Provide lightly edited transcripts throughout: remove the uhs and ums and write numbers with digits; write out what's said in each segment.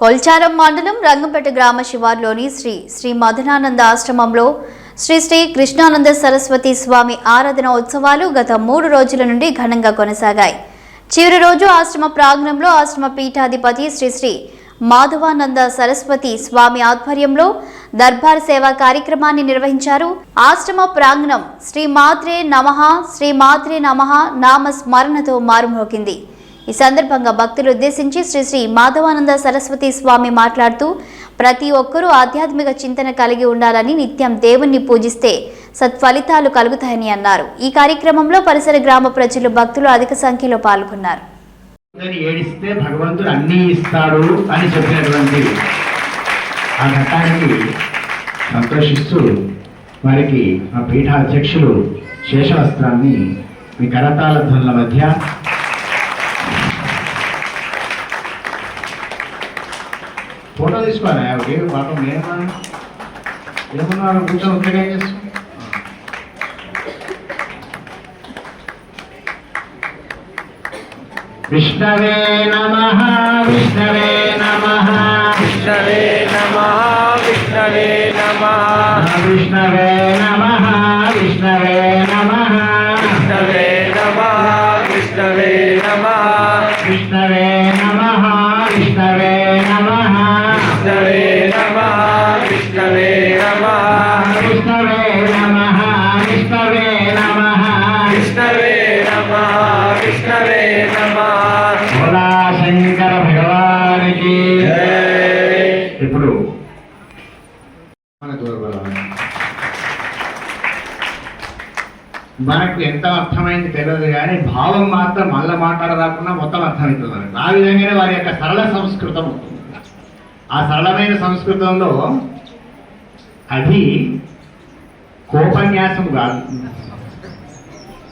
కొల్చారం మండలం రంగంపేట గ్రామ శివార్లోని శ్రీ మదనానంద ఆశ్రమంలో శ్రీ కృష్ణానంద సరస్వతి స్వామి ఆరాధన ఉత్సవాలు గత 3 రోజుల నుండి ఘనంగా కొనసాగాయి. చివరి రోజు ఆశ్రమ ప్రాంగణంలో ఆశ్రమ పీఠాధిపతి శ్రీ మాధవానంద సరస్వతి స్వామి ఆధ్వర్యంలో దర్బార్ సేవా కార్యక్రమాన్ని నిర్వహించారు. ఆశ్రమ ప్రాంగణం శ్రీ మాత్రే నమః నామ స్మరణతో మారుమోగింది. ఈ సందర్భంగా భక్తులు ఉద్దేశించి శ్రీ మాధవానంద సరస్వతి స్వామి మాట్లాడుతూ ప్రతి ఒక్కరూ ఆధ్యాత్మిక చింతన కలిగి ఉండాలని, నిత్యం దేవుణ్ణి పూజిస్తే సత్ఫలితాలు కలుగుతాయని అన్నారు. ఈ కార్యక్రమంలో పరిసర గ్రామ ప్రజలు, భక్తులు అధిక సంఖ్యలో పాల్గొన్నారు. ఏడిస్తే భగవంతుడు అన్నీ ఇస్తాడు అని చెప్పినటువంటి ఆ ఘట్టానికి సంతోషిస్తూ వారికి మా పీఠాధ్యక్షులు శేషవస్త్రాన్ని మీ కరతాళ ధ్వనుల మధ్య ఫోటో తీసుకోవాలి. ఒకటి పాపం ఏమన్నా కూర్చొని ఉత్తగా చేస్తాం. విష్ణవే నమః విష్ణవే నమః విష్ణవే నమః విష్ణవే నమః విష్ణవే నమః విష్ణవే నమః విష్ణవే నమః విష్ణవే నమః విష్ణవే నమః విష్ణవే నమః విష్ణవే నమః విష్ణవే నమః విష్ణవే నమః విష్ణవే నమః విష్ణవే నమః విష్ణవే నమః భోలా శంకర భగవానికి. ఇప్పుడు మనకు ఎంత అర్థమైంది తెలియదు కానీ భావం మాత్రం మళ్ళీ మాట్లాడదాకుండా మొత్తం అర్థమవుతుంది మనకు. ఆ విధంగానే వారి యొక్క సరళ సంస్కృతం ఉంటుంది. ఆ సరళమైన సంస్కృతంలో అది కోపన్యాసము కాదు,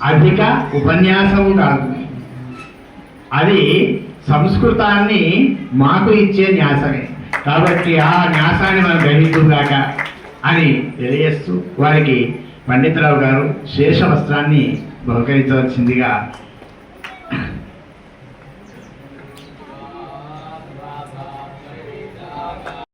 అధిక ఉపన్యాసము కాదు, అది సంస్కృతాన్ని మాకు ఇచ్చే న్యాసమే. కాబట్టి ఆ న్యాసాన్ని మనం గ్రహించుగాక అని తెలియజేస్తూ వారికి పండితరావు గారు శేష వస్త్రాన్ని బహుకరించవలసిందిగా